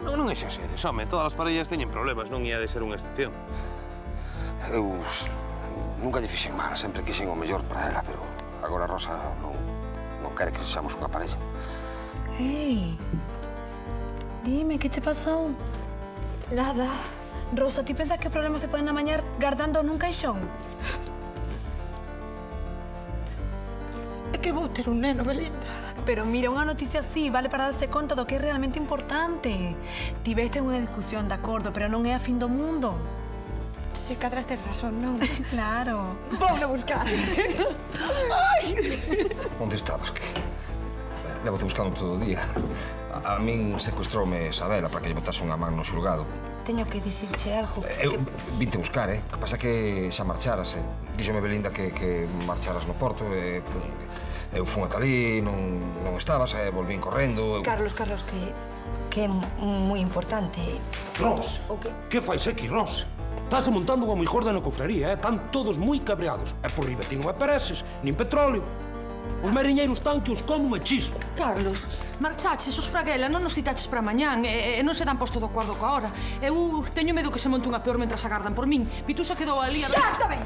Non exageres, home. Todas as parellas teñen problemas, non ia de ser unha excepción. Eu nunca lle fixen mal, sempre quixen o mellor para ela, pero agora Rosa non quere que sexamos unha parella. Ei, dime, ¿qué te pasó? Nada. Rosa, ¿tú piensas que os problemas se pueden amañar guardando num caixón? É que vou ter un neno, Belinda. Pero mira, unha noticia así vale para darse conta do que é realmente importante. Tiveste unha discusión, de acordo, pero non é a fin do mundo. Se cadras ter razón, non? Claro. Vou a buscar. Onde estabas? Que levo-te buscando todo o día. A min secuestroume Sabela para que lle botase unha man no xulgado. Teño que dicirche algo. Eu vinte buscar, Que pasa que xa marcharas, Díxome Belinda que marcharas no Porto, eu fun ata ali, non estabas, volvín correndo... Carlos, que é moi importante. Ros, O que? que fais aquí, Ros? Estás montando unha moi gorda na cofraría, Están todos moi cabreados. E por riba ti non apareces, nin petróleo. Os mariñeiros están que os como unha chispa. Carlos, marchaches os fraguela, non nos citaches para mañán e non se dan posto do acordo coa hora. Eu teño medo que se monte unha peor mentras agardan por min. Pitusa quedou ali a... Xa está ben!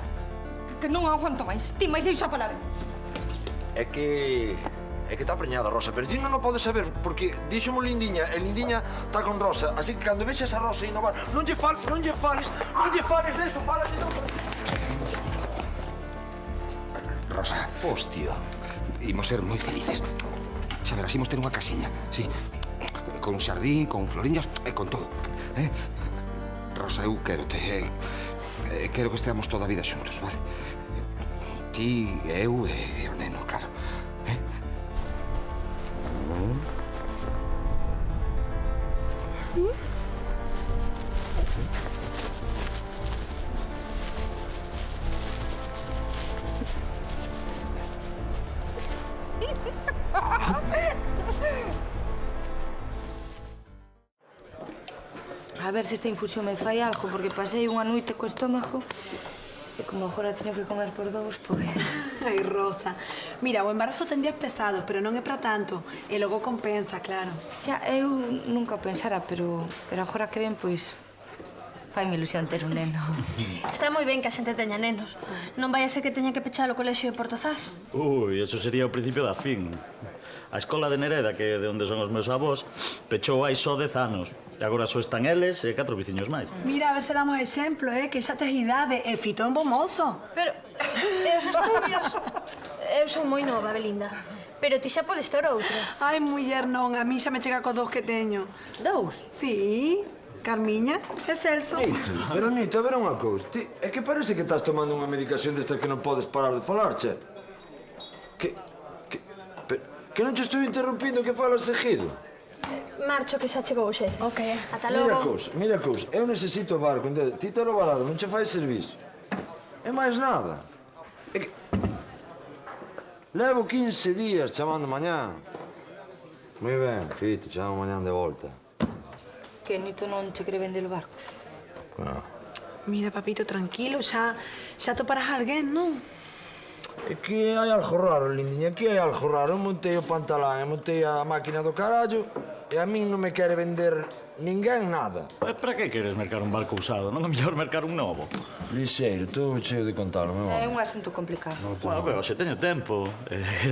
Que non aguanto máis. Ti máis eu xa falaremos. É que está preñada Rosa, pero ti non o podes saber, porque díxomo Lindiña, e Lindiña está con Rosa, así que cando vexas a Rosa innovar, non lle fales deso, fálate de outra. Rosa, Hostia. imos ser moi felices. Xa verás, imos ter unha casiña, sí. Con xardín, con floriñas e con todo. Rosa, eu quérote. Quero que esteamos toda a vida xuntos, vale? Ti, eu e o neno, claro. A ver se esta infusión me fai algo, porque pasei unha noite co estómago e como agora teño que comer por dous, pois... Ai, Rosa. Mira, o embarazo ten días pesados, pero non é para tanto. E logo compensa, claro. Xa, eu nunca o pensara, pero agora que ven, pois... Faime ilusión ter un neno. Está moi ben que a xente teña nenos. Non vai a ser que teña que pechar o colexio de Portozás. Ui, eso sería o principio da fin. A escola de Nereda, que é de onde son os meus avós, pechou hai só 10 anos. E agora só están eles e 4 veciños máis. Mira, a ver se damos exemplo, que xa tes idade e fito en bo mozo. Pero, e os estudios? Eu son moi nova, Belinda. Pero ti xa podes ter outra. Ai, muller, non, a mí xa me chega co dous que teño. Dous? Sí, Carmiña e Celso. Nito, pero Nito, a ver unha cousa. Ti, é que parece que estás tomando unha medicación desta que non podes parar de falar, che. Que non te estou interrompindo, que falas seguido. Marcho, que xa chegou o xefe. Ok. Ata logo. Mira cousa, eu necesito o barco, entende? Ti te lo varado, non che fai servizo. É máis nada. É que... Levo 15 días chamando mañán. Moi ben, fito, chamo mañán de volta. Que Nito non che quere vender o barco? Ah. Mira, papito, tranquilo, xa toparás alguén, non? É que hai algo raro, Lindiña, aquí hai algo raro. Eu montei o pantalán, eu montei a máquina do carallo e a min non me quere vender ninguén nada. Para que queres mercar un barco usado? Non é mellor mercar un novo? Lixeiro, estou cheo de contalo, meu É home. un asunto complicado. Bueno, pero se teño tempo.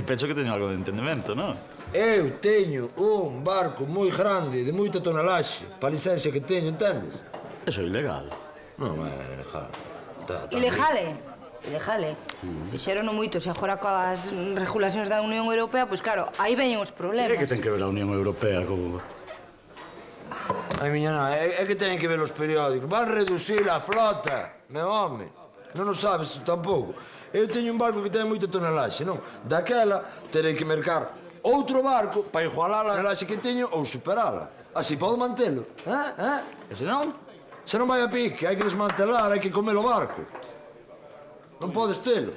Penso que teño algo de entendemento, non? Eu teño un barco moi grande, de moita tonelaxe, pa licencia que teño, entendes? Eso é ilegal. Non é ilegal. Ilegale. Fixeron moito, se agora coas regulacións da Unión Europea, pois claro, aí veñen os problemas. E que ten que ver a Unión Europea co... Ai, miña nada, é que teñen que ver os periódicos. Van reducir a flota, meu home. Non o sabes tampouco. Eu teño un barco que ten moita tonelaxe, non? Daquela, terei que mercar outro barco para igualar a tonelaxe que teño ou superala. Así podo mantelo. E se non? Se non vai a pique, hai que desmantelar, hai que comer o barco. Non podes telo.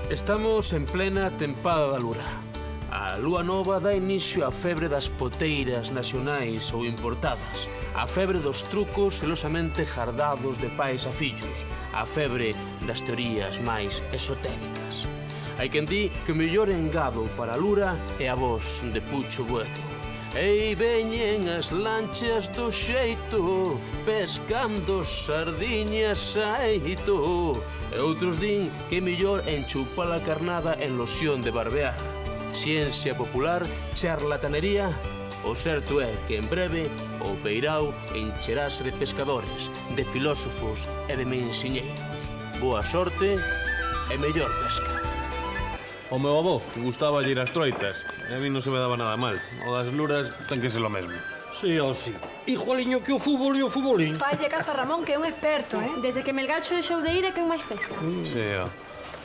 Estamos en plena tempada da lura. A lúa nova dá inicio á febre das poteiras nacionais ou importadas, a febre dos trucos celosamente jardados de pais a fillos, a febre das teorías máis esotéricas. Hai quen di que o mellor engado para a lura é a voz de Pucho Buezo. Ei, veñen as lanchas do xeito, pescando sardiñas a eito. E outros din que é mellor enchupar a carnada en loción de barbear. Ciencia popular, charlatanería. O certo é que en breve o peirao encherase de pescadores, de filósofos e de mensiñeiros. Boa sorte e mellor pesca. O meu avó gustaba ir ás troitas e a mí non se me daba nada mal. O das luras ten que ser lo mesmo. Sí, o sí. Igualiño que o fútbol e o futbolín. Falle caso a Ramón, que é un experto, eh? Desde que Melgacho deixou de ir é quen máis pesca. Sí, ó.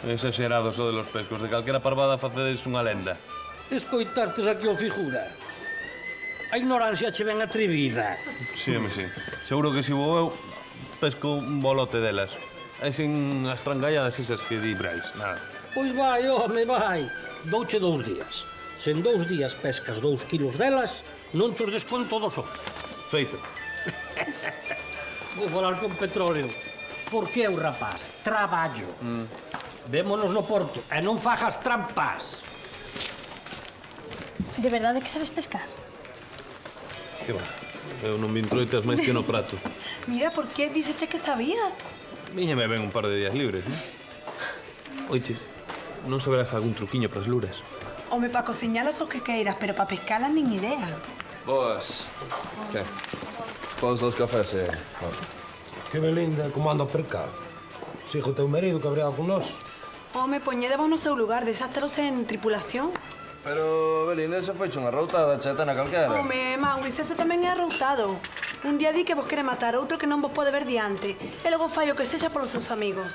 Exagerado so de los pescos. De calquera parvada facedes unha lenda. Escoitastes aquí o figura. A ignorancia che ven atrevida. Sí, home, sí. Seguro que si vou eu, pesco un bolote delas. E sin as trangalladas esas que di Brais, nada. Pois vai, home, vai. Douche 2 días. Se en 2 días pescas 2 kilos delas, non chos desconto do sol. Feito. Vou falar con Petróleo. Porque é o rapaz. Traballo. Vémonos no porto e non fajas trampas. De verdade que sabes pescar? Que va? Eu non vin troitas máis que no prato. Mira, por que diceche que sabías? Víñame ben un par de días libres, non? Oiche, non saberás algún truquiño pras luras? Home, pa cociñalas o que queiras, pero pa pescalas nin idea. Boas. Que? Pons dos cafés, Que Belinda, como anda a percar? Sigo teu marido cabreado con nós. Home, poñedevos no seu lugar, desásteros en tripulación. Pero, Belinda, esa foi unha routada, chetana calquera. Home, Maurice, eso tamén é arroutado. Un día di que vos quere matar, outro que non vos pode ver diante. E logo fai o que sexa polos seus amigos.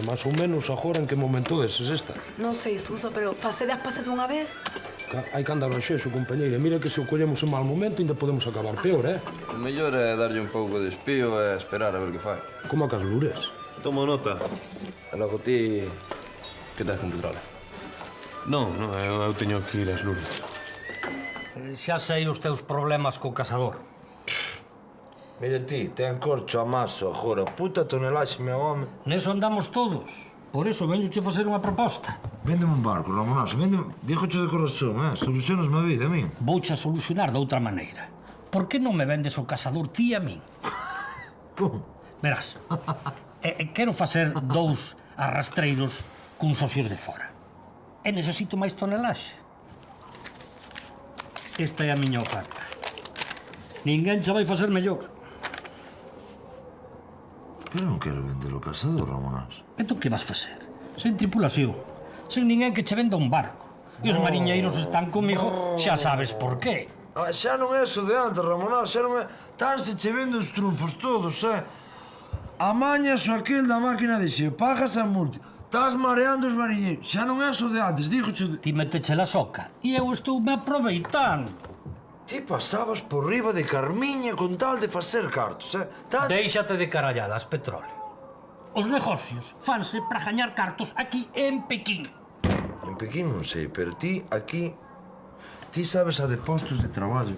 Más ou menos, agora en que momento deses esta? Non sei, Suso, pero facede as pasas dunha vez. Hai que andar ao xexo, compañeira. Mira que se o collemos en mal momento, ainda podemos acabar peor, eh? O mellor é darlle un pouco de espío e esperar a ver que fai. Como a cas lures. Tomo nota. E logo ti... Que tes con Petróleo? Non, eu teño que ir ás luras. Xa sei os teus problemas co casador. Mira ti, ten corcho a maso agora. Puta tonelaxe, meu home. Neso andamos todos. Por eso venhoche facer unha proposta. Véndeme un barco, Ramonazo. Véndeme... Dígoche de corazón, Solucionasme a vida, a min. Vouche a solucionar de outra maneira. Por que non me vendes o casador ti a min? Como? Verás, quero facer 2 arrastreiros cun socios de fora. E necesito máis tonelaxe. Esta é a miña oferta. Ninguén xa vai facer mellor. Pero non quero vender o casador, Ramonazo. Entón que vas facer? Sen tripulación. Sen ninguén que che venda un barco. E os mariñeiros están comigo, xa sabes por qué. Xa non é eso de antes, Ramonazo. Xa non é... Tanse che vendo os trunfos todos, Amañas o aquel da máquina de xeo, pagas a multa. Estás mareando os mariñeiros. Xa non é eso de antes, dígoche... Ti meteche la soca e eu estou me aproveitando. Ti pasabas por riba de Carmiña con tal de facer cartos, Déixate de caralladas, Petróleo. Os negocios fanse para gañar cartos aquí en Pequín. En Pequín non sei, pero ti aquí... Ti sabes a de postos de traballo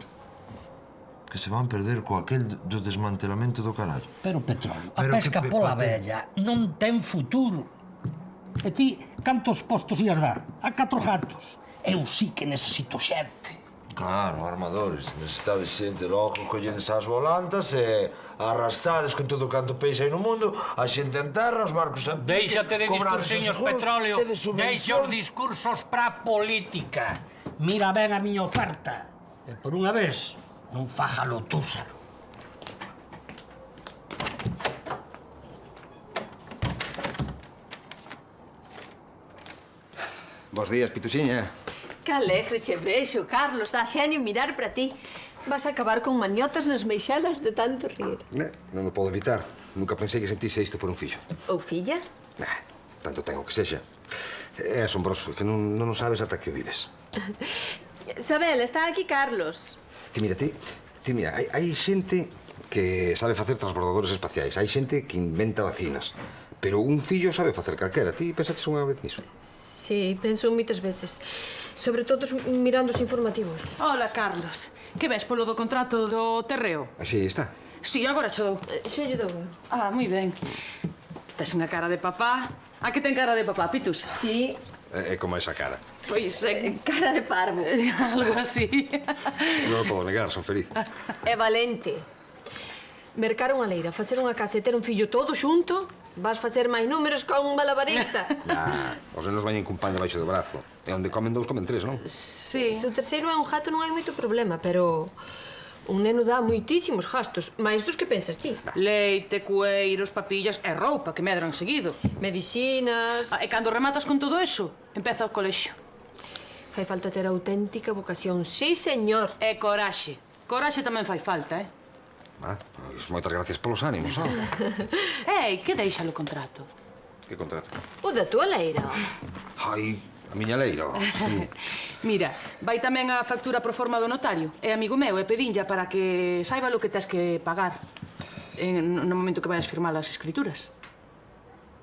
que se van perder co aquel do desmantelamento do carallo. Pero, Petróleo, a pesca pola vella non ten futuro. E ti, cantos postos ias dar? A 4 gatos. Eu sí que necesito xente. Claro, armadores. Necesitades xente. Logo colledes as volantas e arrasades con todo canto peixe hai no mundo, a xente en terra, os barcos en pique... Déixate de discursiños, Petróleo. Deixa os discursos pra política. Mira ben a miña oferta. E por unha vez, non faja lotúsaro. Bos días, Pituxiña. Que alegre che vexo, Carlos. Dá xenio mirar para ti. Vas a acabar con maniotas nas meixelas de tanto rir. Non o podo evitar. Nunca pensei que sentise isto por un fillo. Ou filla? Tanto ten o que sexa. É asombroso, que non sabes ata que o vives. Sabel, está aquí Carlos. Ti mira, hai xente que sabe facer transbordadores espaciais. Hai xente que inventa vacinas. Pero un fillo sabe facer calquera. Ti pensaches unha vez niso? Sí, penso moitas veces. Sobre todo mirando os informativos. Hola, Carlos. Que ves polo do contrato do terreo? Así está. Sí, agora che dou. Xa lle dou. Ah, moi ben. Tes unha cara de papá. A que ten cara de papá, Pitus? Sí. É como esa cara. Pois Cara de parvo. algo así. Non o podo negar, son feliz. É valente. Mercar unha leira, facer unha casa e ter un fillo todo xunto, vas facer máis números con un malabarista. Os nenos vañen cun pan debaixo do brazo. E onde comen dous, comen tres, non? Sí. Se o terceiro é un gato non hai moito problema, pero un neno dá moitísimos gastos, máis dos que pensas ti. Leite, cueiros, papillas e roupa que medran seguido. Medicinas... E cando rematas con todo eso, empeza o colexio. Fai falta ter auténtica vocación. Sí, señor. E coraxe. Coraxe tamén fai falta, Pois moitas gracias polos ánimos, non? Ei, que deixa o contrato? Que contrato? O da tua leira. Ai, a miña leira, sí. Mira, vai tamén a factura pro forma do notario. É amigo meu, e pedinlla para que saiba lo que tes que pagar no momento que vayas firmar as escrituras.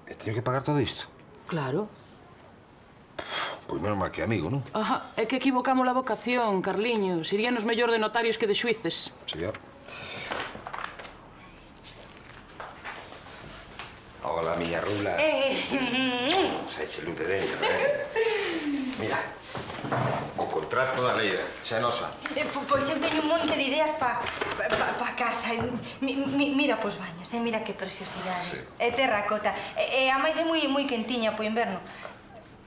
E teño que pagar todo isto? Claro. Pois menos mal que amigo, non? Ajá, é que equivocamos a vocación, Carliños. Iríanos mellor de notarios que de xuíces. Sí, Hola, miña rula. Saiche luz de dentro, Mira, o contrato da leira, xa é nosa. Pois eu teño un monte de ideas pa casa. Mira pos baños, mira que preciosidade. É terracota. E a máis é moi quentiña po inverno.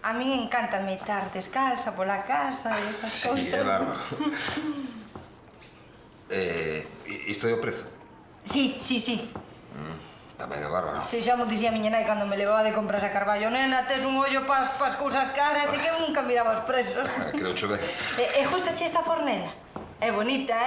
A min encántame estar descalza pola casa e esas cousas. Sí, é bárbaro. Isto é o prezo? Sí. Tamén é bárbaro. Se xa mo dicía a miña nai cando me levaba de compras a Carballo. Nena, tes un ollo pas cousas caras e que eu nunca miraba os presos. Creo che ben. E gustache esta fornela? É bonita,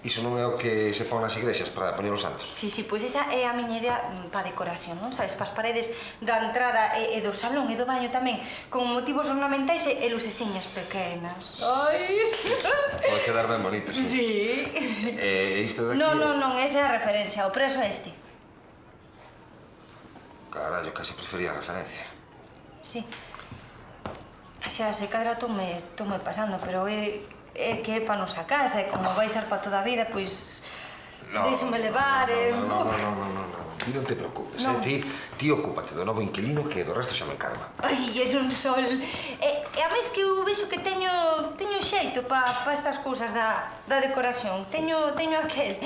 Iso non é o que se pon nas igrexas para poñer os santos? Sí, pois esa é a miña idea pa decoración, non? Sabes, pas paredes da entrada e do salón e do baño tamén, con motivos ornamentais e luceciñas pequenas. Ai! Pode quedar ben bonito, sí. Sí. E isto daqui... Non, esa é a referencia, o preso é este. Carallo, casi prefería a referencia. Sí. Xa se cadra tome pasando, pero é que é pa nosa casa e como vai ser pa toda a vida, pois... Deixome levar Non. Ti non te preocupes, Ti ocúpate do novo inquilino que do resto xa me encargo. Ai, é un sol. E a máis que eu vexo que teño xeito pa estas cousas da decoración. Teño aquel.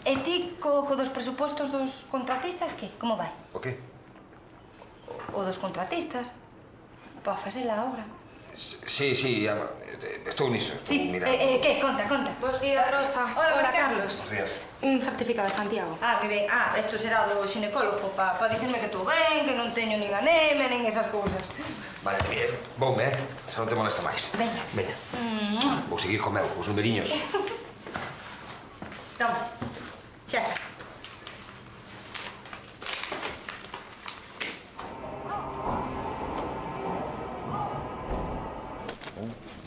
E ti, co dos presupostos dos contratistas, que? Como vai? O que? O dos contratistas. Pa facer a obra. Sí, estou niso. Sí, que? Conta. Bos días, Rosa. Hola, Carlos. Bos días. Un certificado de Santiago. Que ben. Isto será do xinecólogo, pa dicirme que estou ben, que non teño nin anemia, nin esas cousas. Vale, voume, xa non te molesta máis. Veña. Vou seguir co meu, os numeriños. Toma, xa está.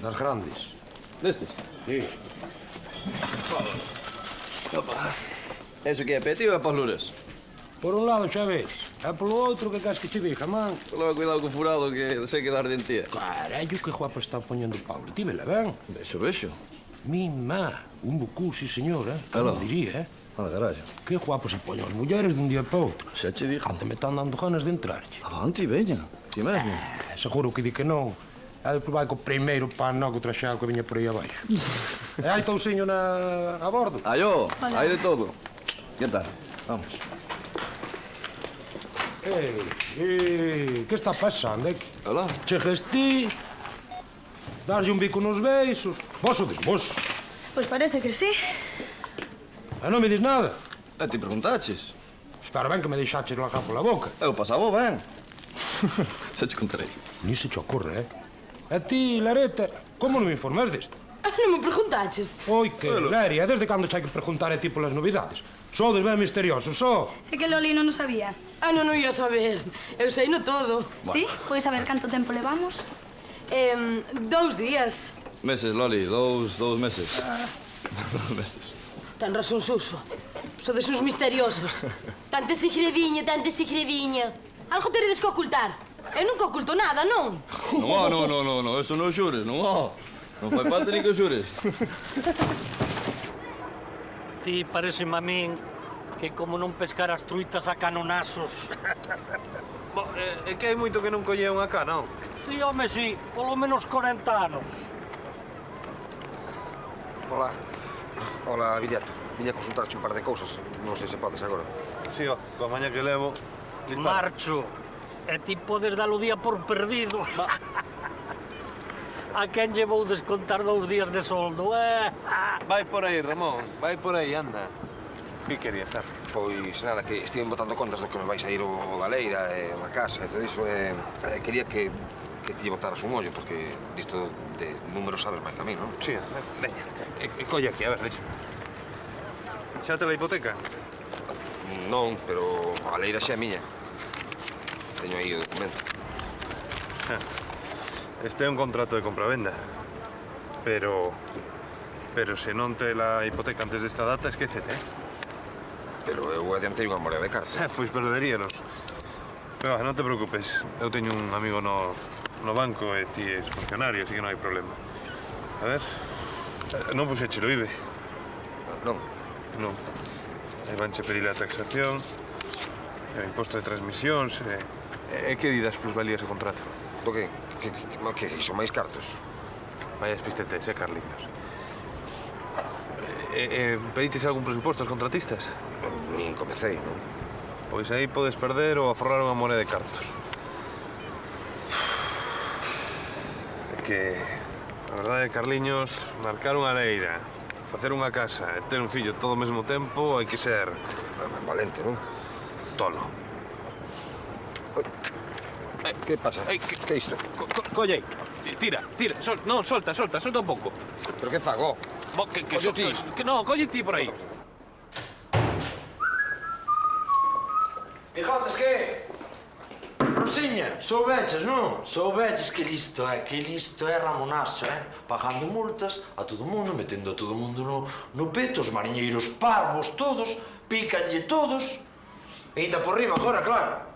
Das grandes. Destes? Sí. Opa. Eso que é peti ou é para os luras? Por un lado, xa ves. E polo outro, que queres que che diga, man? Leva cuidado co furado que sei que dar dentía. Carallo, que guapa está poñendo Pablo. Ti vela ben? Vexo. Mima, un bucú, sí, señor, Aló. Como diría, Anda, carallo. Que guapo se poñen as mulleres dun día para outro. Xa che dixo. Ante me están dando ganas de entrarlle. Avanti, veña. Ti mesmo. Seguro que di que non. E depois vai co primeiro panoco traxado que viña por aí abaixo. E hai tousiño a bordo? Ayo, hai de todo. Que tal? Vamos. Que está pasando aquí? Hola. Chegas ti, darlle un bico nos beiços. Vos sodes vos. Pois parece que sí. E non me dis nada. E ti preguntaches? Espera ben que me deixaches lagar pola boca. Eu pasaba ben. Xa te contarei. Ni se te ocorre, E ti, Lareta, como non me informas disto? Non me preguntaches. Oi, que leria, desde cando xa hai que preguntar a ti polas novidades? Sodes ben misteriosos, É que Loli non o sabía. Non o ia saber. Eu sei no todo. Sí? Podes saber canto tempo levamos? 2 días. Meses, Loli, dous meses. 2 meses. Tan razón, Suso. Sodes uns misteriosos. Tanta segredinha. Algo teredes que ocultar. Eu nunca oculto nada, non? Non, eso non xures, non ho. Non fai falta ni que xures. Ti pareceme a min que como non pescar as truitas a canonazos. É que hai moito que non colleu acá, non? Si, home, si. Polo menos 40 anos. Hola. Hola, Viriato. Viña a consultarche un par de cousas. Non sei se podes agora. Si, coa maña que levo... Marcho. E ti podes dar o día por perdido. A quen lle vou descontar 2 días de soldo, Vai por aí, Ramón. Vai por aí, anda. Que querías, Car? Pois nada, que estive botando contas do que me vais a ir o da leira e da casa e todo iso. Quería que ti botaras un ollo, porque disto de números sabes máis que a mí, non? Si, veña. Colle aquí, a ver, deixa. Xa te la hipoteca? Non, pero a leira xa é miña. Teño aí o documento. Este é un contrato de compravenda. Pero se non te la hipoteca antes desta data, esquécete, Pero eu adiantei unha morea de cartas. Pois perderíanos. Pero non te preocupes. Eu teño un amigo no banco e ti és funcionario, así que non hai problema. A ver... Non puxeche o IBE. Non. Non. Aí vanche pedir a taxación, o imposto de transmisións, e que di das plusvalías do contrato? Do que? Que iso máis cartos? Vaya despistetes, Carliños. Pediches algún presuposto aos contratistas? Nin comecei, non? Pois aí podes perder ou aforrar unha morea de cartos. É que, a verdade, Carliños, marcar unha leira, facer unha casa e ter un fillo todo ao mesmo tempo, hai que ser... valente, non? Tolo. Que pasa? Que é isto? Colle aí. Tira. Non, solta un pouco. Pero que fago? Colle ti. Non, colle ti por aí. Fijotes que? Rosiña, soubeches, non? Soubeches que listo é Ramonazo, pagando multas a todo mundo, metendo a todo mundo no peto, os mariñeiros parvos todos, pícanlle todos, e ainda por riba agora, claro.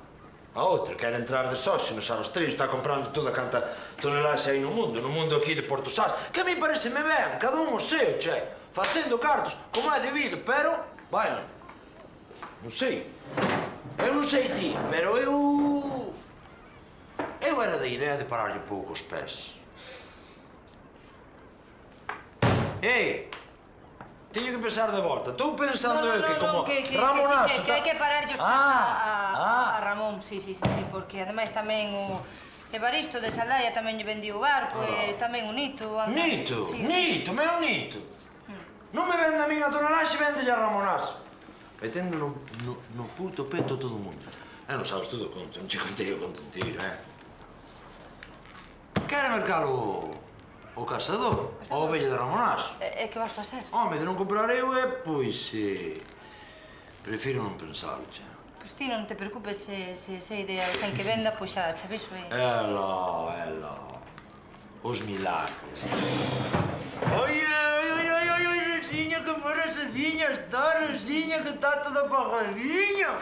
A outra quer entrar de socio nos arrastreiros, está comprando toda canta tonelaxe aí no mundo aquí de Porto Sal, que a mí pareceme ben, cada un o seu, facendo cartos, como é debido, pero, vai, non sei. Eu non sei ti, pero eu era da idea de pararlle pouco os pés. Ei, teño que pensar de volta. Estou pensando que como Ramonazo... Que hai que pararlle os pés a Ramón, sí, porque ademais tamén o Evaristo de Saldaia tamén lle vendiu o barco e tamén o Nito. Nito? Meu Nito? Non me vende a min a tonelaxe, vendelle a Ramonazo. Metendo no puto peto todo o mundo. Non sabes todo o conto, non che contei o conto inteiro, Quere mercalo o casador, a ovella de Ramonazo. E que vas facer? Home, de non comprar eu pois... prefiro non pensalo, Pois ti non te preocupes se idea de quen que venda, pois xa che aviso, Ela. Os milagres. Oi, Rosiña, que morasadinha está, Rosiña, que está toda pagadinha.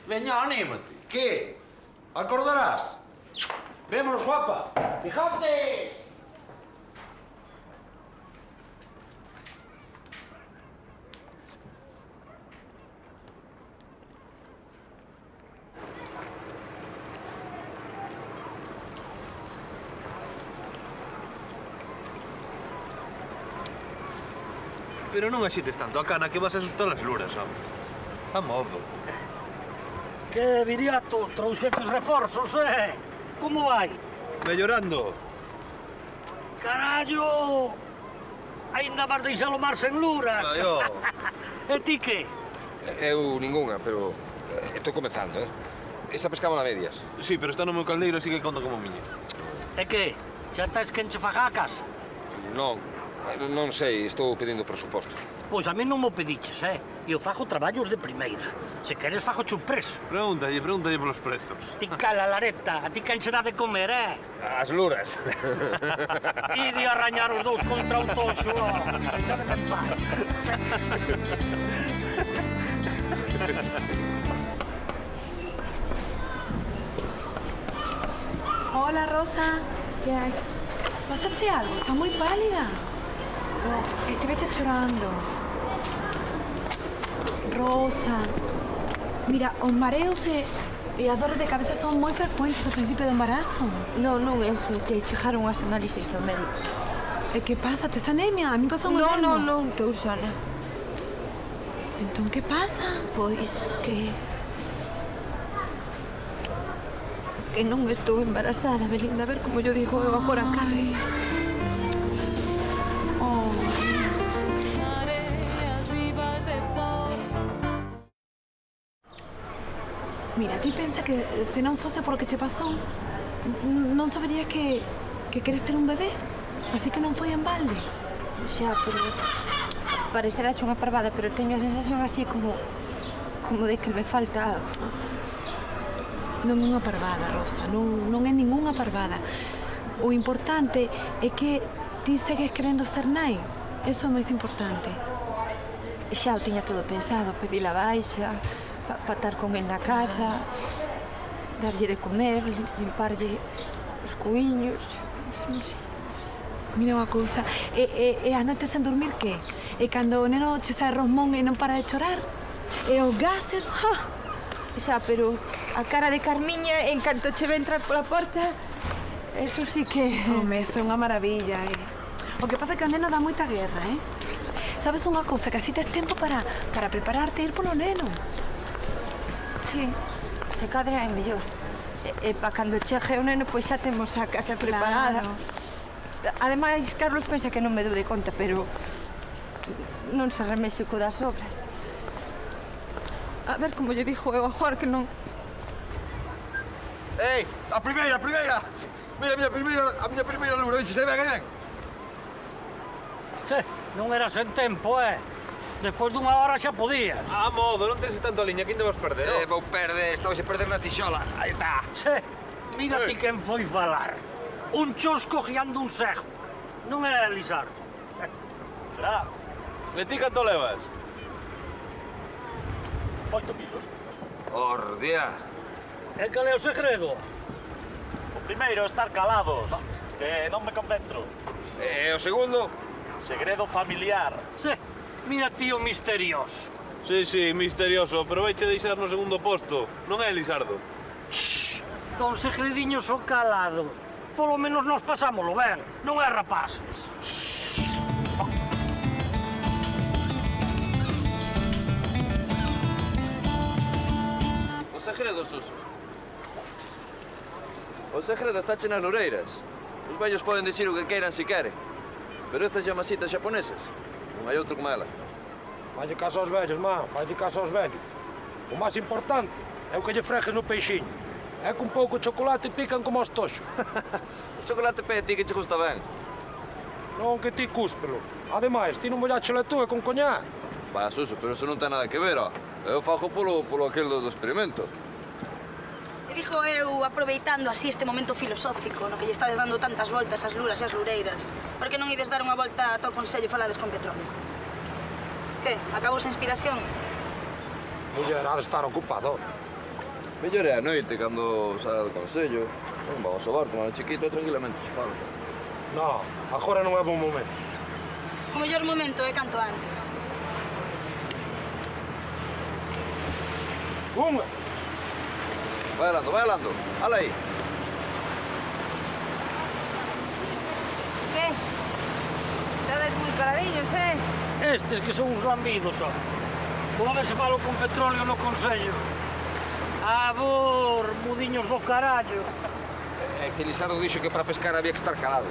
Veña, anímate. Que? Acordarás? Vémonos, guapa. Fijotes. Pero non axites tanto a cana que vas a asustar as luras, home. A modo. Que, Viriato, trouxetes reforzos, Como vai? Mellorando. Carallo! Ainda vas deixalo mar sen luras. E ti que? Eu ningunha, pero estou comezando, Esa pescaba a medias. Sí, pero está no meu caldeiro, así que conto como miña. E que? Xa tes quen che fagacas? Non sei, estou pedindo presuposto. Pois a mí non mo pediches, Eu fago traballos de primeira. Se queres, fago chu preso. Pregúntalle polos prezos. Ti cala, Lareta, a ti quen che dá de comer, As luras. Idi a rañar os dous contra un toxo, Hola, Rosa. ¿Qué hay? ¿Pasaste algo? Estás muy pálida. No, te ves chorando. Rosa, mira, os mareos e as dores de cabeza son moi frecuentes ao principio do embarazo. Non é eso, que chegaron as análisis do médico. E que pasa? Tes anemia? A mí pasou un mesmo. Non, estou sana. Entón, que pasa? Pois que non estou embarazada, Belinda. A ver como yo digo eu agora a Carmen. Mira, ti pensa que se non fose por que che pasou, non saberías que queres ter un bebé? Así que non foi en balde. Xa, pero... parecerá unha parvada, pero teño a sensación así como de que me falta algo. Non é unha parvada, Rosa, non é ningunha parvada. O importante é que ti segues querendo ser nai. Eso é o máis importante. Xa o tiña todo pensado, pedir a baixa, para estar con él na casa, darlle de comer, limparlle os cuiños, non sei. Mira unha cousa, e as noites sen dormir que? E cando o neno che sae rosmón e non para de chorar? E os gases, ha! Xa, pero a cara de Carmiña, en canto che ve entrar pola porta, eso sí que... Home, isto é unha maravilla, O que pasa é que o neno dá moita guerra, Sabes unha cousa, que así tes tempo para prepararte e ir polo neno. Sí, se cadra é mellor. E para cando chegue o neno, pois xa temos a casa preparada. Ademais, Carlos pensa que non me dou de conta, pero non se remexe co das obras. A ver como lle dixo eu agora que non... Ei, a primeira! Mira, a miña primeira lura, vixe, se ben? Non era sen tempo, Despois dunha hora xa podía. Ah, modo, non tens tanto a liña, que ainda vas perder, Vou perder, estou a perder na tixola. Aí está. Mira ti quen foi falar. Un chosco guiando un cejo. Non é Lizardo. Será? E ti canto levas? 8 kilos. Ordea. E cal é o segredo? O primeiro, estar calados, que non me concentro. E o segundo? Segredo familiar. Mira tío misterioso. Sí, misterioso, pero vaiche deixar no segundo posto. Non é Lizardo. Don segrediño só calado. Polo menos nos pasámolo ben. Non é rapaces. O segredo, Suso. O segredo está nas loureiras. Os vellos poden dicir o que queiran se queren. Pero estas llamasitas xaponesas, non hai outro como ela. Falle caso aos vellos, má, falle caso aos vellos. O máis importante é o que lle fregues no peixiño. É que un pouco de chocolate pican como os toxos. O chocolate pe a ti que che gusta ben. Non que ti cúspelo. Ademais, ti non mollache a túa con coñá. Va, Suso, pero eso non ten nada que ver, ó. Eu fago polo aquel do experimento. E dixo eu, aproveitando así este momento filosófico no que lle estades dando tantas voltas ás luras e ás lureiras, por que non ides dar unha volta a todo consello e falades con Petróleo? Que? Acabou a inspiración? Muller, ha de estar ocupado. Mellor é a noite, cando sala do consello. Non vamos ao bar, tomar chiquito e tranquilamente se fala. No, agora non é bon momento. O mellor momento é canto antes. Unha! Vai alando. Ala aí. Que? Estades moi caladillos, Estes que son uns lambidos, ó. Vou a ver se falo con Petróleo no consello. Abor, mudiños do carallo. É que Lizardo dixo que para pescar había que estar calado.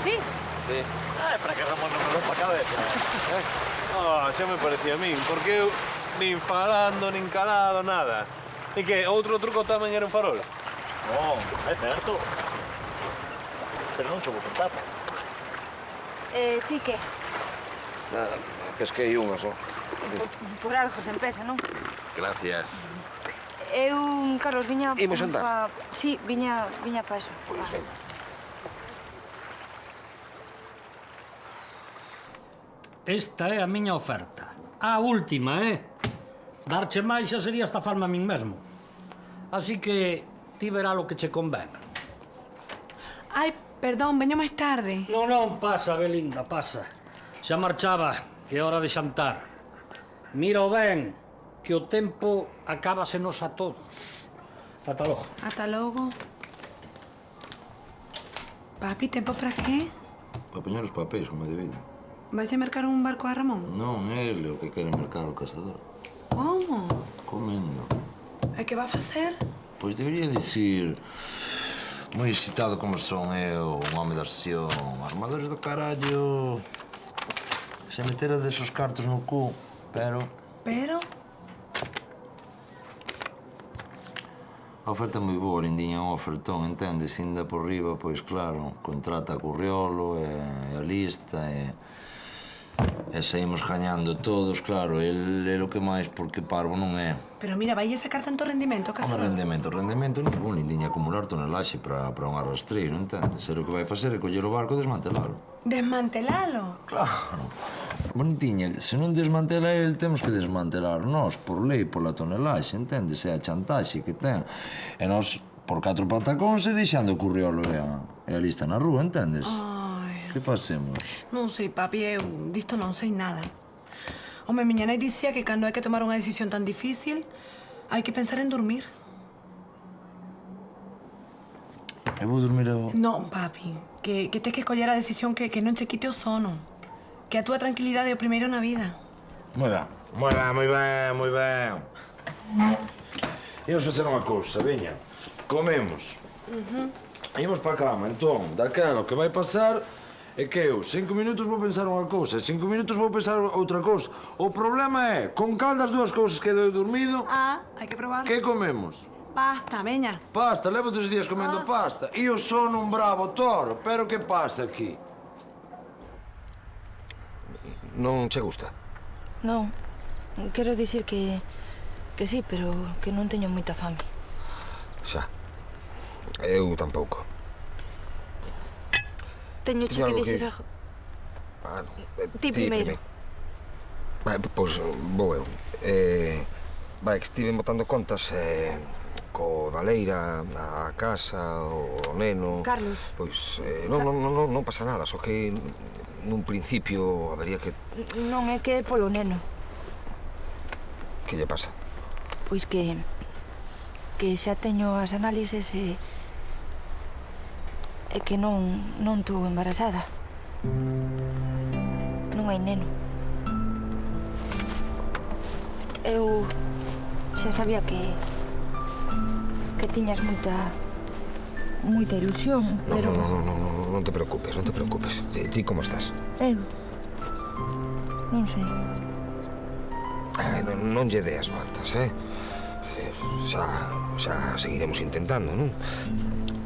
Sí? Sí. Para que Ramón non me rompa a cabeza. Xa me parecía a min, porque eu nin falando, nin calado, nada. E que, outro truco tamén era un farol? Non, é certo. Pero non che vou contar. Ti que? Nada, pesquei unha só. Por algo se empeza, non? Gracias. Eu, Carlos, viña... Imos andar? Sí, viña pa eso. Esta é a miña oferta. A última, Darche máis xa sería estafarme a min mesmo. Así que ti verá lo que che convén. Ai, perdón, veño máis tarde. Non, pasa, Belinda, pasa. Xa marchaba, que é hora de xantar. Mira o ben, que o tempo acábasenos a todos. Ata logo. Ata logo. Papi, tempo para qué? Para poñer os papéis, como é debido. Vais a mercar un barco a Ramón? Non, ele o que quere mercar o casador. Como? Comendo. E que va a facer? Pois debería dicir... Moi excitado como son eu, un home da sesión. Armadores do carallo... Se metera desos cartos no cu, pero... Pero? A oferta é moi boa, lindiña, un ofertón, entendes? Inda por riba, pois claro, contrata a Curriolo e a lista e saímos gañando todos, claro, el é o que máis porque parvo non é. Pero mira, vai a sacar tanto rendimento, O casador? rendemento non é bom, lindiña, acumular tonelaxe para un arrastreiro, entendes? Ser o que vai facer é coller o barco e desmantelalo. Desmantelalo? Claro. Bonitinha, se non desmantela el, temos que desmantelar nós, por lei, pola tonelaxe, entendes? É a chantaxe que ten. E nós, por 4 patacóns, e deixando o Curriolo e a lista na rúa, entendes? Que pasemos? Non sei, papi, eu disto non sei nada. Home, miña nai dicía que cando hai que tomar unha decisión tan difícil, hai que pensar en dormir. Eu vou dormir ao... Non, papi, que tes que escoller a decisión que non che quite o sono. Que a túa tranquilidade é o primeiro na vida. Moi ben, moi ben. Imos facer unha cousa, veña. Comemos. Imos para a cama, entón, daquela que vai pasar é que eu 5 minutos vou pensar unha cousa, 5 minutos vou pensar outra cousa. O problema é, con cal das dúas cousas que dou dormido... Hai que probar. Que comemos? Pasta, veña. Pasta, levo 3 días comendo pasta. Eu son un bravo toro, pero que pasa aquí? Non che gusta? Non, quero dicir que sí, pero que non teño moita fame. Xa. Eu tampouco. Teño che que dicir algo. Ti primeiro. Pois vou eu. Vai, que estive botando contas co da leira, a casa, o neno... Carlos. Pois non pasa nada, só que nun principio habería que... Non é que é polo neno. Que lle pasa? Pois que xa teño as análises e que non estou embarazada. Non hai neno. Eu xa sabía que tiñas moita ilusión, pero... Non te preocupes, non te preocupes. Ti como estás? Eu? Non sei. Non lle deas voltas, Xa seguiremos intentando, non?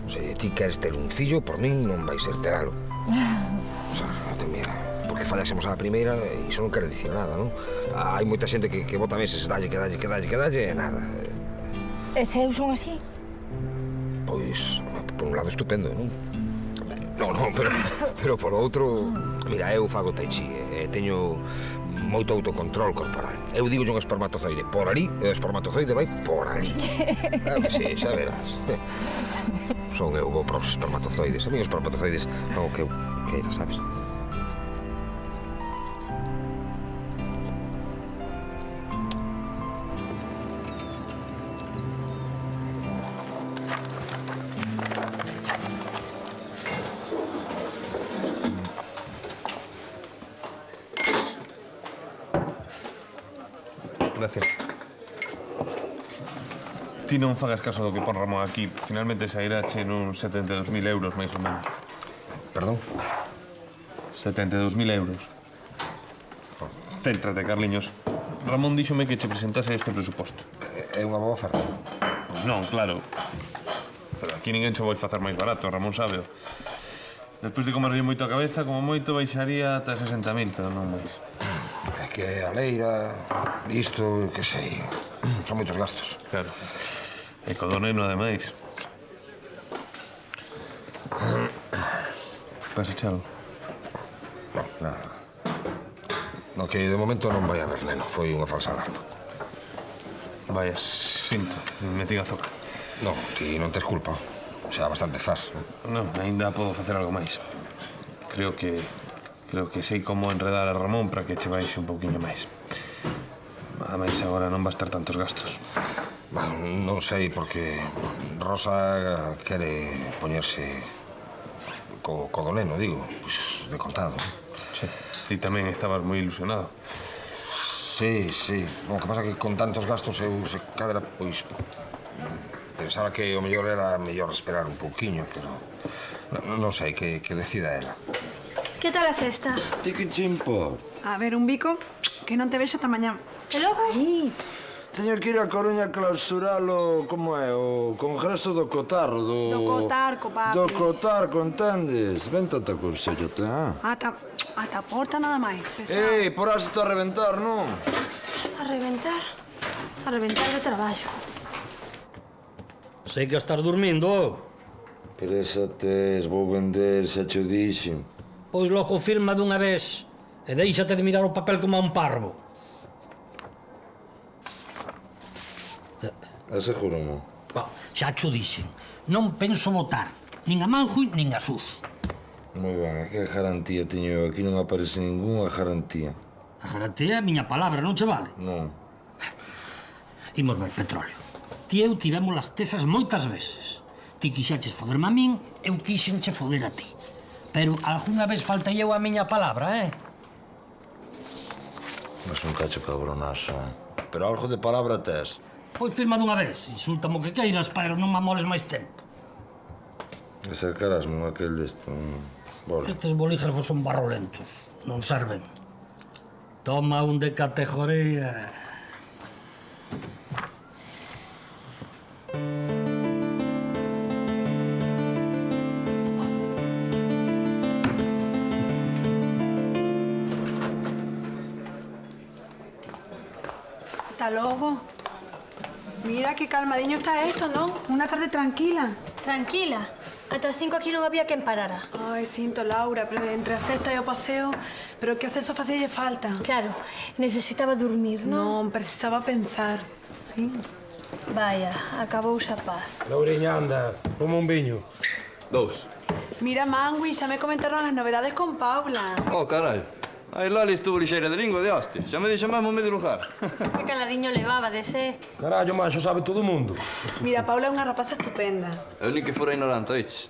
Se ti queres ter un fillo, por min non vai ser teralo. Mira, porque fallásemos a primeira, iso non quere dicir nada, non? Hai moita xente que bota meses, dalle, e nada. E se eu son así? Pois, por un lado, estupendo, non? Non, pero por outro... Mira, eu fago tai chi e teño moito autocontrol corporal. Eu digo un espermatozoide por ali e o espermatozoide vai por ali. Claro que sí, xa verás. Son eu vou para os espermatozoides. A mí os espermatozoides fan o que eu queira, sabes? Gracias. Ti non fagas caso do que pon Ramón aquí. Finalmente saírache nuns 72.000 euros, máis ou menos. Perdón? 72.000 euros. Céntrate, Carliños. Ramón díxome que che presentase este presuposto. É unha boa oferta. Pois non, claro. Pero aquí ninguén che vai facer máis barato, Ramón sábeo. Despois de comerlle moito a cabeza, como moito baixaría ata 60.000, pero non máis. É que a leira, isto, que sei, son moitos gastos. Claro. E co do neno, ademais. Vas echalo? Non, nada. No, que de momento non vai haber neno, foi unha falsa alarma. Vaya, sinto, metín azoka. Non, ti non tes culpa. xa bastante faz. Non, ainda podo facer algo máis. Creo que sei como enredar a Ramón para que che baixe un pouquiño máis. Ademais, agora non va estar tantos gastos. Non sei, porque Rosa quere poñerse co doleno, digo, pois de contado. Sí, ti tamén estabas moi ilusionado. Sí. O que pasa que con tantos gastos eu se cadra, pois... Pensaba que o mellor era mellor esperar un pouquiño, pero... Non sei, que decida ela. Que tal a sexta? Ti que che importa? A ver, un bico, que non te vexo ata mañá. E logo? Teño que ir a Coruña a clausuralo, como é, o congreso do Cotarro, do... Do Cotarco, papi. Do Cotarco, entendes? Vente ata Consello, te, Ata a porta nada máis, pesado. Ei, porás isto a reventar, non? A reventar? A reventar de traballo. Sei que estás dormindo. Presa tes, vou vender, xa cho dixen. Pois logo firma dunha vez e deixate de mirar o papel como a un parvo. Asegúrame. Xa cho dixen. Non penso votar, nin a Manjui, nin a Sus. Moi ben, que garantía teño eu? Aquí non aparece ningunha garantía. A garantía é a miña palabra, non che vale? Non. Imos ver petróleo. Ti e eu tivemos as tesas moitas veces. Ti quixaches foderme a min, eu quixenche foder a ti. Pero algunha vez faltei eu a miña palabra, Mas un cacho cabronazo, Pero algo de palabra tes. Pois firma dunha vez, insultamo que queiras, pero non me amoles máis tempo. Acercarásme aquel deste, boli. Estes bolígrafos son barrolentos, non serven. Toma un de categoría. Hasta logo. Mira que calmadiño está esto, ¿no? Una tarde tranquila. Tranquila. Ata as 5 aquí non había quen parara. Ai, sinto, Laura, pero entre a sexta e o paseo, pero que hacer sofá lle falta. Claro, necesitaba dormir, non? Non, precisaba pensar, sí. Vaya, acabouse a paz. Lauriña, anda, como un viño. 2. Mira, Mangui, xa me comentaron las novedades con Paula. Oh, carai. Aí Lali estuvo lixeira de lingua de hostia. Xa me dixo mesmo medio lugar. Que caladiño levabades, Carallo, manxo, sabe todo o mundo. Mira, Paula é unha rapaza estupenda. Eu nin que fora ignorante, oiches.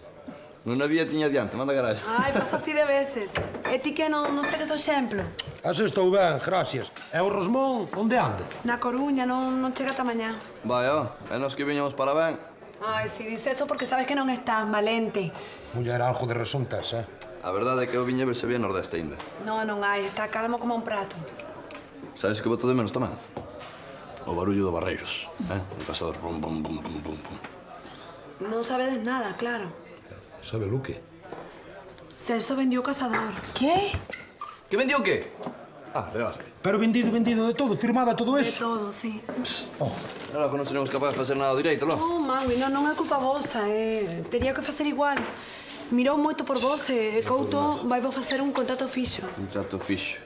Non había tiña diante, manda carallo. Ai, pasa así de veces. E ti que non sei que so exemplo. Así estou ben, gracias. E o Rosmón, onde anda? Na Coruña, non chega ata mañá. Vai, é nos que viñamos para ben. Ai, si dice eso porque sabes que non estás, valente. Muller, algo de resultas, A verdade é que eu viña ver se había nordeste ainda. Non hai, está calmo como un prato. Sabes que boto de menos tamén? O barullo do Barreiros, O pasador, pum, pum, pum, pum, pum, pum. Non sabedes nada, claro. Sabe o que? Celso vendió o cazador. Que? Que vendió o qué? Ah, regaste. Pero vendido de todo, firmada todo De eso. todo, sí. Ahora que non seremos capaces de facer nada direito, lo? Non, Mangui, non é culpa vosa, Tería que facer igual. Mirou moito por vos e Couto vai vos facer un contrato fixo. Un trato fixo.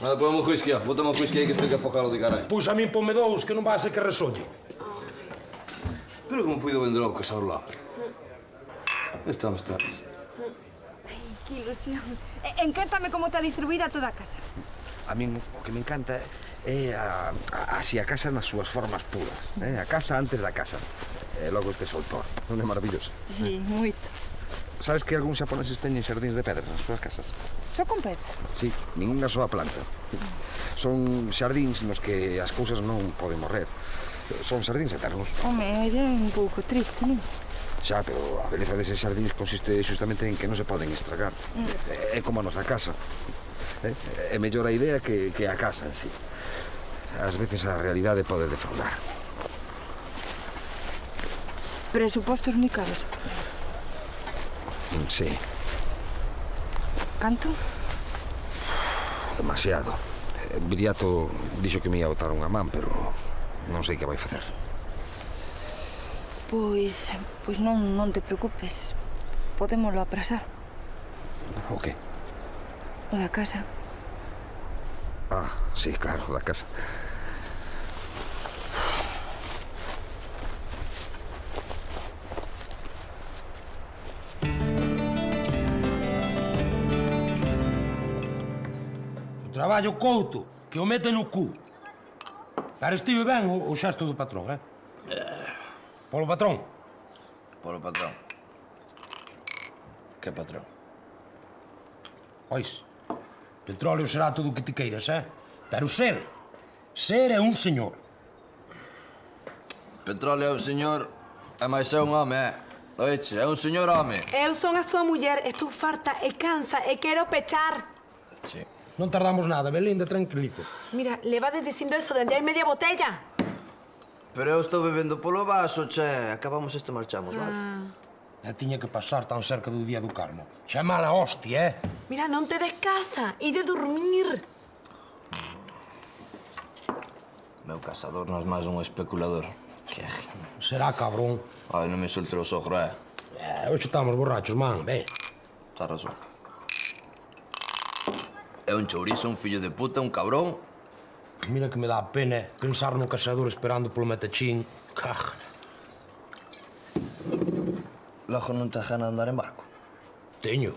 Nada, podemos whisky, botamos whisky aí que estoy que afojalo de carai. Pois a min ponme dous, que non vai a ser que resolle. Pero como puido vender o cazador lá? Estamos. Que ilusión. Encántame como está distribuída toda a casa. A min o que me encanta é así a casa nas súas formas puras. A casa antes da casa. E logo este soltor. Non é maravilloso? Sí, moito. Sabes que algúns xaponeses teñen xardíns de pedras nas súas casas? Só con pedras? Sí, ningunha soa planta. Son xardíns nos que as cousas non poden morrer. Son xardíns eternos. Home, a idea é un pouco triste, non? Xa, pero a beleza deses xardíns consiste justamente en que non se poden estragar. É como a nosa casa. É mellor a idea que a casa en sí. Ás veces a realidade pode defraudar. Presupostos moi caros. Sí, Canto? demasiado. Viriato dixo que me ia botar unha man, pero non sei que vai facer. Pois non te preocupes. Podémoslo aplazar. O que? O da casa. Ah, sí, claro, da casa. traballo couto, que o mete no cu. Pero estive ben o xesto do patrón, eh? Polo patrón. Polo patrón. Que patrón? Pois, petróleo será todo o que ti queiras, eh? Pero ser é un señor. Petróleo é un señor, e máis é un home, Oiche, é un señor home. Eu son a súa muller, estou farta e cansa e quero pechar. Sí. Non tardamos nada, Belinda, tranquilito. Mira, levades dicindo eso dende hai media botella. Pero eu estou bebendo polo vaso, che. Acabamos este marchamos, vale? E tiña que pasar tan cerca do día do Carmo. Xa é mala hostia, eh? Mira, non te des casa, ide dormir. Meu casador non é máis un especulador. Será cabrón. Ai, non me suelte os ojos, Hoxe estamos borrachos, man, ve. Tás razón. É un chourizo, un fillo de puta, un cabrón. Mira que me dá pena pensar no casador esperando polo metachín. Cájana. Logo non te gana de andar en barco? Teño.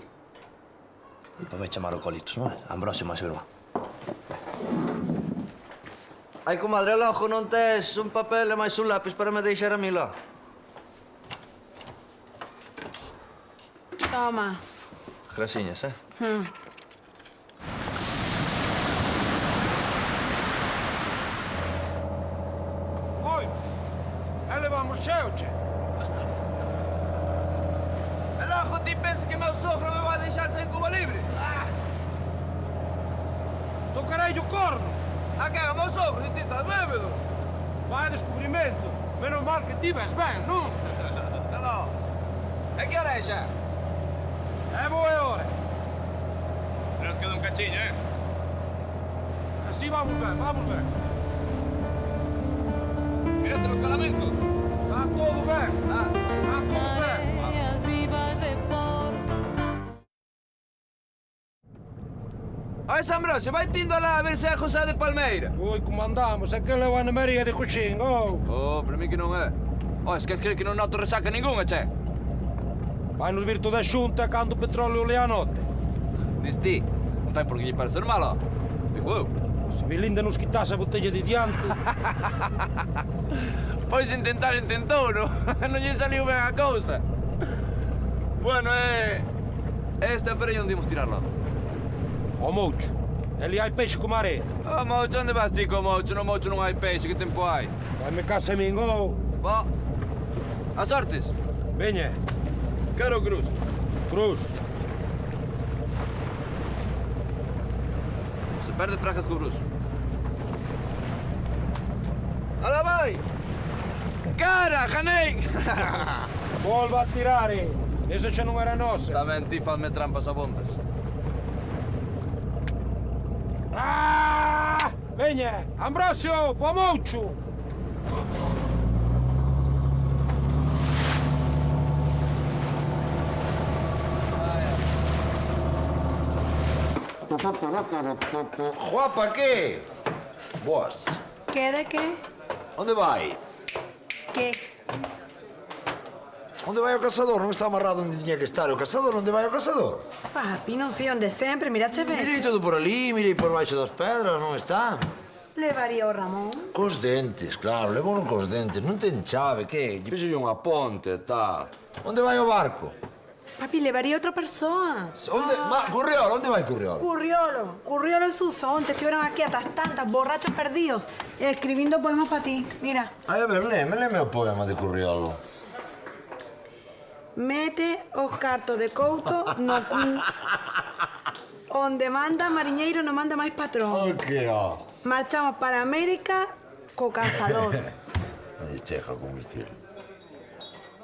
Pois vai chamar o Colitos, non é? Ambrosio, máis irmán. Ai, comadre, logo non tes un papel e máis un lápis para me deixar a mí lá. Toma. Grasiñas, eh? Oi, e levamos xeo, che. E logo ti pensas que meu sogro me vai deixar sen Cuba libre? Tocarei o corno. A que haga meu sogro, ti estás bébedo? Vai descubrimento. Menos mal que ti ves ben, non? Aló. E que hora é xa? É boa hora. Nos queda un cachiño, eh? Así vamos ben, vamos ben. Mírate los calamentos. Está todo ben. Está todo ben. Ai, Ambrosio, vai tindo alá a ver se é José de Palmeira. Oi, como andamos? É que leva a María de Coxín, oh. Oh, para mí que non é. Oh, es que crees que non noto resaca ningunha, che. Vai nos vir toda a xunta cando o petróleo le anote. Dis ti, non ten por que lle parecer malo. Digo eu. Se Belinda nos quitase a botella de diante... Pois intentar intentou, non? Non lle saliu ben a cousa. Bueno, esta perella onde imos tirar logo. O Moucho. Ali hai peixe como areia. Oh, Moucho, onde vas ti co Moucho? No Moucho non hai peixe, que tempo hai? Vai-me casa a min, oh. Vá. A sortes. Veña. Quero cruz. Cruz. Se perde fraca co bruxo. Alá vai! Cara, janei! Volva a tirare. Esa xa non era nosa. Tamén ti fanme trampas a bombas. Ah! Veña, Ambrosio, po Moucho. Guapa, que? Boas. Que de que? Onde vai? Que? Onde vai o casador? Non está amarrado onde tiña que estar o casador. Onde vai o casador? Papi, non sei onde sempre, mirache ben. Mirei todo por ali, mirei por baixo das pedras, non está. Levaría o Ramón. Cos dentes, claro, levouno cos dentes. Non ten chave, que? Lle fixo unha ponte e tal. Onde vai o barco? Papi, levaría outra persoa. Onde? Curriolo, onde vai Curriolo? Curriolo e Susonte estuvieron aquí hasta tantas, borrachos perdidos, escribiendo poemas para ti. Mira. Ai, a ver, léeme o poema de Curriolo. Mete os cartos de couto no cu. Onde manda mariñeiro non manda máis patrón. O que, ó? Marchamos para América co cazador. Ai, cheja con vestir.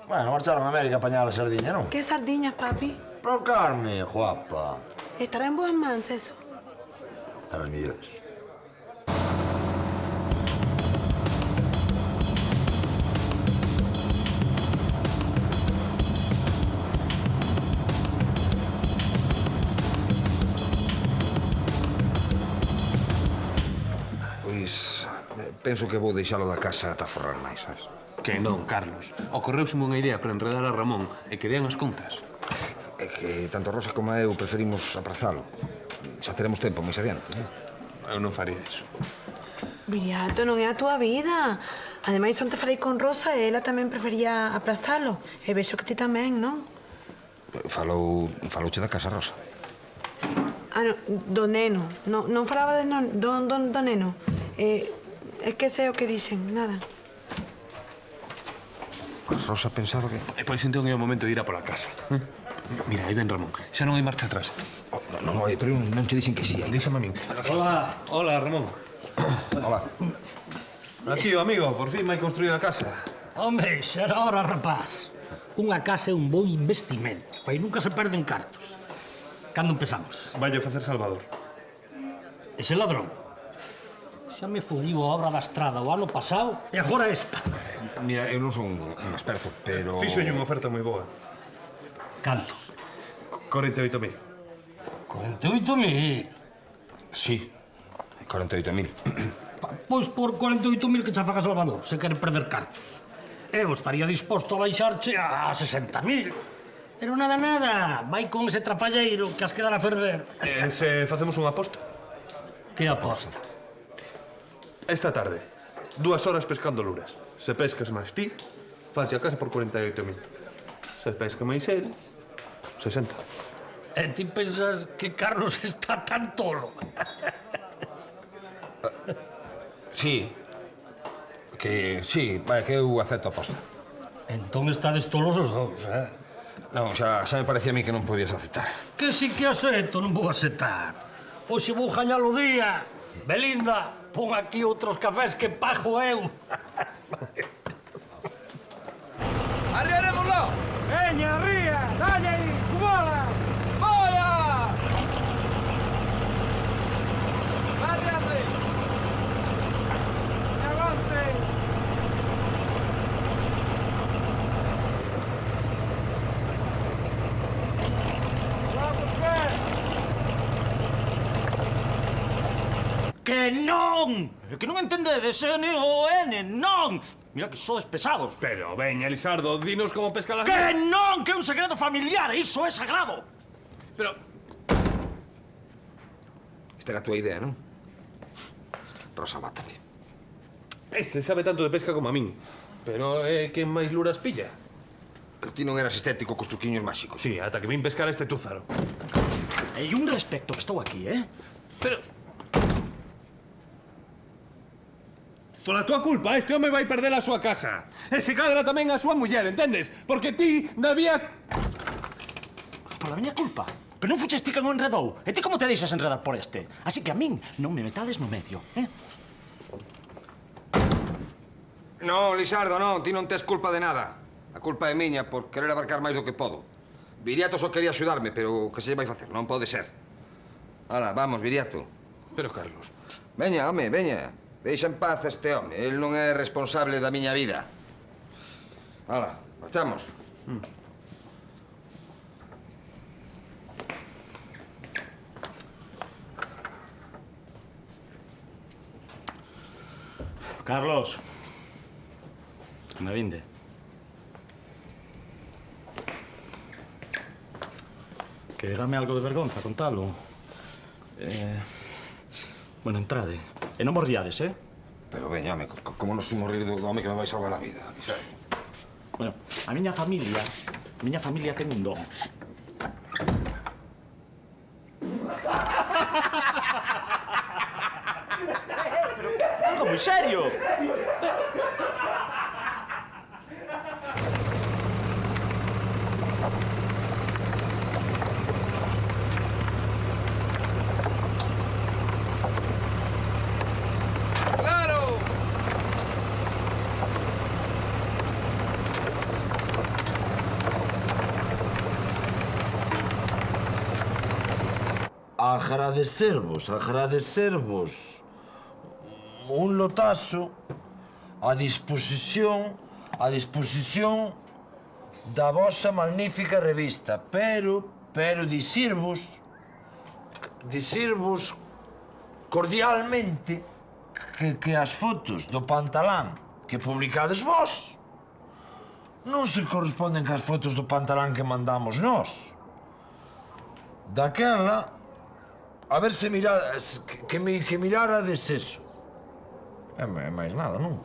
Bueno, marcharon a América a apañar a sardiña, non? Que sardiñas, papi? Pro carne, guapa. Estará en boas mans eso. Estará as millores. Pois, penso que vou deixalo da casa ata forrar máis, sabes? Que non, Carlos. Ocorreuseme unha idea para enredar a Ramón e que dean as contas. É que tanto Rosa como eu preferimos aprazalo. xa teremos tempo máis adiante. Eu non faría iso. Viriato, non é a túa vida. Ademais, onte falei con Rosa e ela tamén prefería aplazalo. E vexo que ti tamén, non? Falouche da casa, Rosa. Ah, no, do neno. Non falaba do neno. É que sei o que dixen, nada. Rosa pensaba que... E pois entón é o momento de ir a pola casa. Mira, aí ven Ramón. Xa non hai marcha atrás. Non, pero non che dixen que sí. Díxame a min. Hola. Hola, Ramón. Hola. Aquí o amigo, por fin vai construir a casa. Hombre, xa era hora, rapaz. Unha casa é un bo investimento. Aí nunca se perden cartos. Cando empezamos? Vai a facer Salvador. Ese ladrón? Xa me fodiu a obra da estrada o ano pasado e agora esta. Mira, eu non son un experto, pero... Fixolle unha oferta moi boa. Canto? 48.000. 48.000? Sí, 48.000. Pois por 48.000 que xa faga Salvador, se quere perder cartos. Eu estaría disposto a baixarche a 60.000. Pero nada, vai con ese trapalleiro que as quedar a ferver. E se facemos unha aposta? Que aposta? Esta tarde, 2 horas pescando luras. Se pescas máis ti, fanse a casa por 48.000. Se pesca máis el, 60. E ti pensas que Carlos está tan tolo? Sí. Que eu acepto a aposta. Entón estades tolos os dous, Non, xa me parecía a mí que non podías aceptar. Que si que acepto, non vou aceptar. Hoxe vou gañar o día. Belinda, pon aquí outros cafés que pago eu. Arriarémoslo! Veña, arría, dalle aí, cubola! Voia! Adiante! Avante! Que non! Que non entendedes, N o N, non! Mira que sodes pesados. Pero, veña, Elisardo, dinos como pesca las... Que non! Que é un segredo familiar, iso é sagrado! Pero... Esta era a tua idea, non? Rosa, mátame. Este sabe tanto de pesca como a min. Pero é quen máis luras pilla. Pero ti non eras estético cos truquiños máxicos. Sí, ata que vin pescar a este túzaro. E un respecto que estou aquí, Pero... Pola tua culpa, este home vai perder a súa casa. E se cadra tamén a súa muller, entendes? Porque ti debías... Pola miña culpa? Pero non fuches ti quen o enredou. E ti como te deixas enredar por este? Así que a min non me metades no medio, Non, Lisardo, non. Ti non tes culpa de nada. A culpa é miña por querer abarcar máis do que podo. Viriato só quería axudarme, pero que se lle vai facer? Non pode ser. Hala, vamos, Viriato. Pero, Carlos... Veña, home, veña. Deixa en paz este home. El non é responsable da miña vida. Hala, marchamos. Carlos. Na vinde. Que dame algo de vergonza contalo. Bueno, entrade. E non morriades, Pero veña, home, como non sou morrir do home que me vai salvar a vida? Bueno, a miña familia ten un don. Algo moi serio. Agradecervos un lotazo a disposición da vosa magnífica revista, pero dicirvos cordialmente que as fotos do pantalán que publicades vos non se corresponden cas fotos do pantalán que mandamos nós. Daquela A ver se que mirarades eso. É máis nada, non?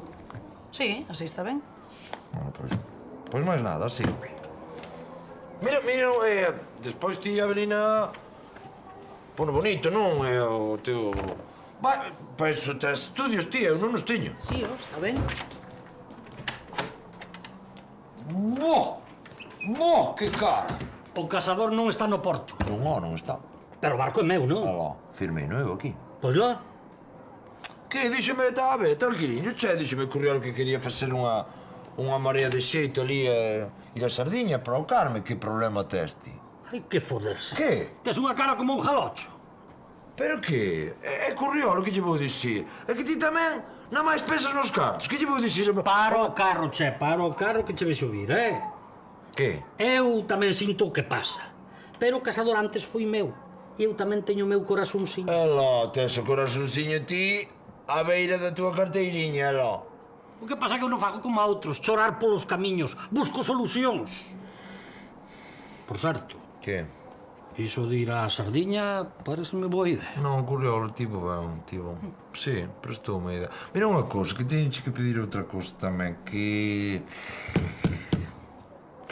Sí, así está ben. Bueno, pois máis nada, así. Mira, despois ti, Avelina, pono bonito, non? É o teu... Pois o tes estudios, ti, eu non os teño. Sí, está ben. Que cara! O casador non está no porto. Non está. Pero o barco é meu, non? Alá, firmei eu aquí. Pois lá. Que, díxeme, está a ver, tranquiliño, díxeme Curriolo que quería facer unha marea de xeito ali e ir a Sardiña para o Carme. Que problema tes ti? Hai que foderse. Que? Tes unha cara como un jalocho. Pero que? É Curriolo que lle vou dicir. É que ti tamén na máis pesas nos cartos. Que lle vou dicir? Para o carro, che, para o carro que che vexo vir, Que? Eu tamén sinto o que pasa. Pero o casador antes foi meu. E eu tamén teño o meu corazónsiño. Alá, tes o corazónsiño ti á beira da túa carteiriña, alá. O que pasa é que eu non fago como a outros, chorar polos camiños. Busco solucións. Por certo. Que? Iso de ir á Sardiña pareceme boa idea. Non, Curriolo, tivo ben, tivo. Sí, prestoume a idea. Mira unha cousa, que teño que pedir outra cousa tamén, que...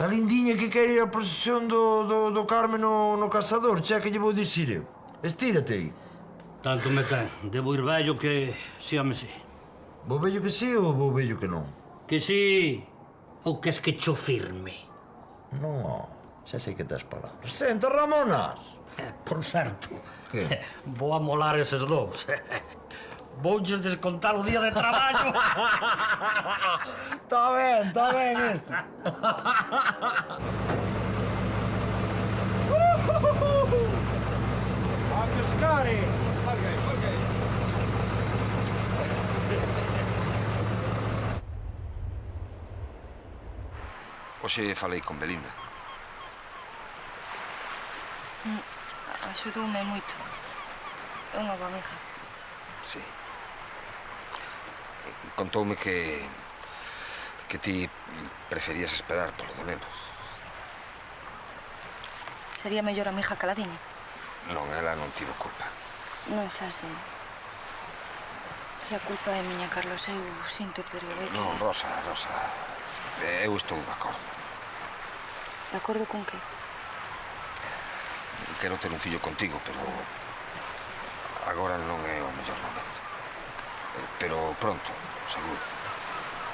Tá lindiña que quere ir á procesión do Carme no Casador, che, que lle vou dicir eu. Estírate aí. Tanto me ten. Debo ir vello que síame-se. Vou vello que sí ou vou vello que non? Que sí. Ou que es que cho firme. Non, xa sei que tes palabras. Senta, Ramonas! Por certo. Que? Vou amolar eses dous. Voulles descontar o día de traballo. Está ben eso. A pescare! Ok. Hoxe falei con Belinda. Axudoume moito. É unha boa amiga. Sí. Contoume que ti preferías esperar polo do neno. Sería mellor amiga que Ladiña. Non, ela non tivo culpa. Non xa sei. Se a culpa é miña, Carlos, eu sinto, pero é que... Non, Rosa, eu estou de acordo. De acordo con que? Quero ter un fillo contigo, pero agora non é o mellor momento. Pero pronto, seguro.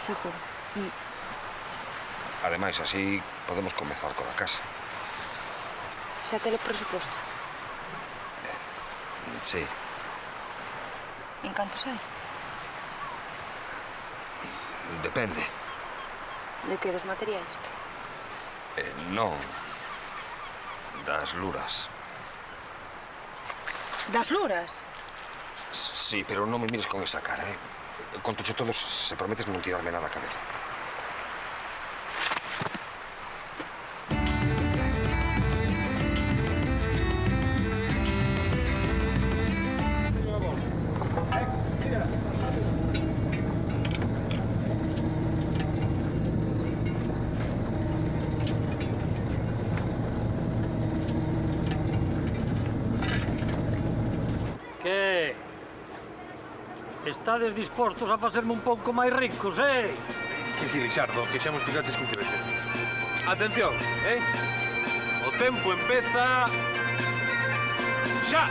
Seguro. Ademais, así podemos comezar coa casa. Xa tele presuposto? Sí. En canto sai? Depende. De que, dos materiais? Non. Das luras. Das luras? Sí, pero non me mires con esa cara, Contoche todo se prometes non tirarme nada a cabeza. Que? Estades dispostos a facerme un pouco máis ricos, Que si, Lixardo, que xa me explicaches 15 veces. Atención, O tempo empeza... xa!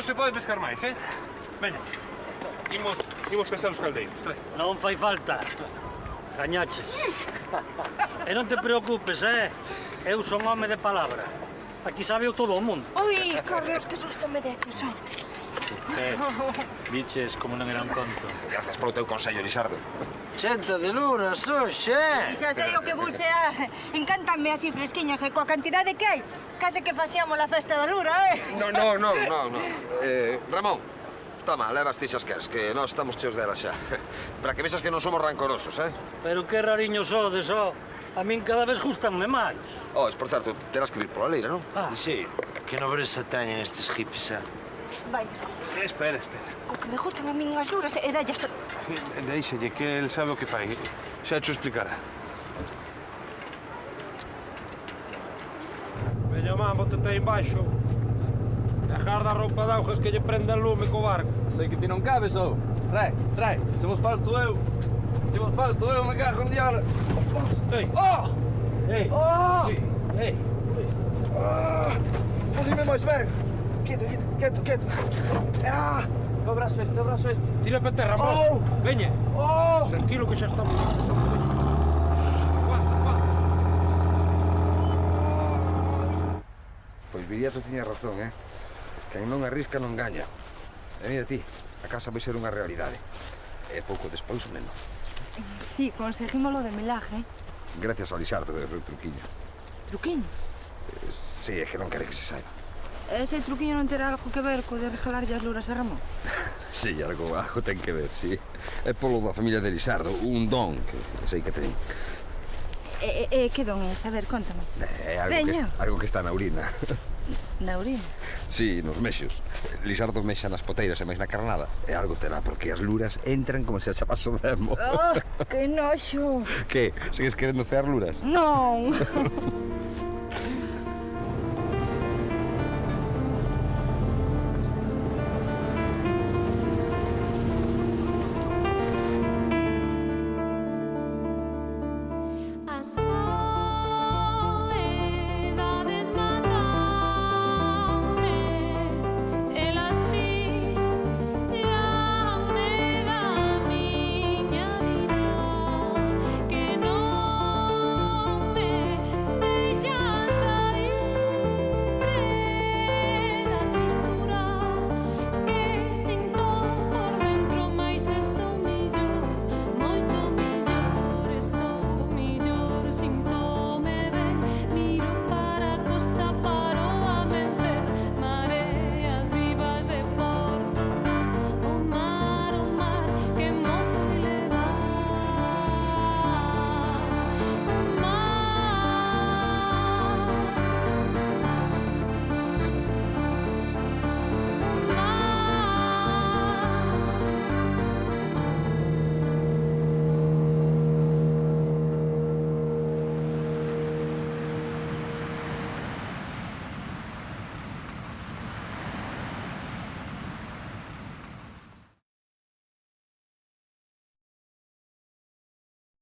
non se pode pescar máis, Veña, imos pesar os caldeiros, trae. Non fai falta. Gañaches. E non te preocupes, Eu son home de palabra. Aquí sabe o todo o mundo. Ui, Carlos, que susto me deches, Biches, como non era un conto. Grazas polo teu consello, Lisardo. Chenta de luras, oxe! E xa sei o que bucear. Encántame así fresquiñas e coa cantidade que hai. Case que facíamos a festa da lura, No. Ramón, toma, leva as tixas queres, que nós estamos cheos delas xa. Para que vexas que non somos rancorosos, Pero que rariño sodes, A min cada vez gustanme máis. Por certo, terás que vir pola leira, non? Sí, que nobreza teñen estes hippies, Vai, escuta. Espera. Co que me gustan a min as luras e dallas... Deixalle, que el sabe o que fai. Xa te explicará. Veña, man, bótate aí embaixo. E agarda a roupa de augas que lle prenda lume co barco. Sei que ti non cabes, Trae. Se vos falto eu, me cago en diablo. Ei! Ei! Ei! Fodime máis ben. Quieto. O brazo este. Tira para terra, mozo. Veña. Tranquilo que xa estamos na presión. Aguanta. Pois Viriato tiña razón, Quen non arrisca non gaña. E mira ti, a casa vai ser unha realidade. E pouco despois o neno. Sí, conseguímoslo de milagre. Gracias a Lisardo e o truquiño. Truquiño? Sí, é que non quere que se saiba. Ese truquiño non terá algo que ver co de regalarlle as luras a Ramón? Sí, algo ten que ver, sí. É polo da familia de Lisardo, un don que sei que ten. Que don é? A ver, contame. É algo que está na urina. Na urina? Sí, nos mexos. Lisardo mexa nas poteiras e máis na carnada. É algo terá, porque as luras entran como se a chapas o demo. Que noxo! Que? Segues querendo cear luras? Non!